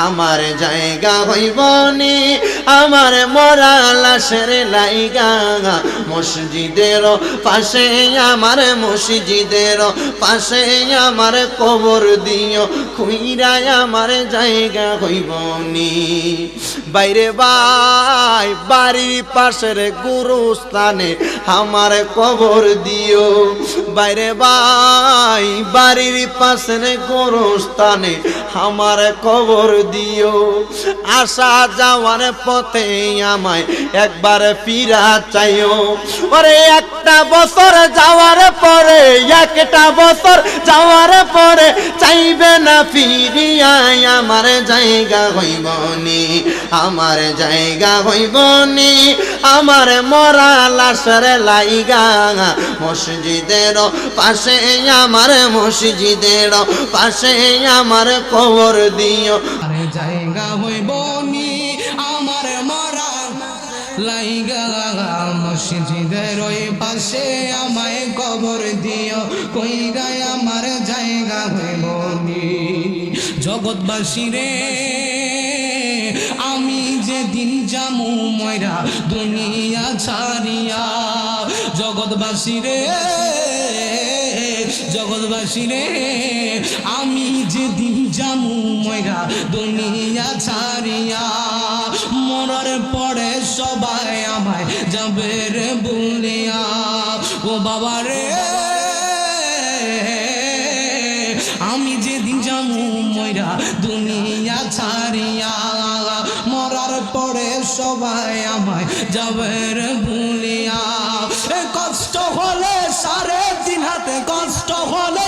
আমার জায়গা হইব নি আমার মরা লাশের লাইগা মসজিদের পাশে আমার মসজিদের পাশে আমার কবর দিও খুইরা আমার জায়গা হইব নি বাইরে ভাই বাড়ির পাশের গুরুস্থানে আমার কবর দিও বাইরে ভাই বাড়ির পাশের গুরুস্থানে আমার কবর দিও আসা যাওয়ার পথে আমায় একবার ফিরা চাইও ওরে একটা বছর যাওয়ার পরে একটা বছর যাওয়ার পরে চাইবে না ফিরিয়া আমার জায়গা হইব নি আমার জায়গা হইব নি আমার মরা লাশের লাইগা মসজিদের পাশে আমার মসজিদের পাশে আমার কবর দিও জায়গা হইব নি আমার মরা লাইগা মসজিদের ওই পাশে আমায় কবর দিও কইরা আমার জায়গা হইব নি জগৎবাসী রে আমি যেদিন যামু ময়রা দুনিয়া ছাড়িয়া জগৎবাসী রে জগৎবাসী রে আমি যেদিন যামু ময়রা দুনিয়া ছাড়িয়া মরার পরে সবাই আমায় যাবে রে বলিয়া ও বাবা রে আমি যেদিন যামু ময়রা দুনিয়া ছাড়িয়া মরার পরে সবাই আমায় যাবে রে বলিয়া কষ্ট হলে 3.5 হাতে কষ্ট হলে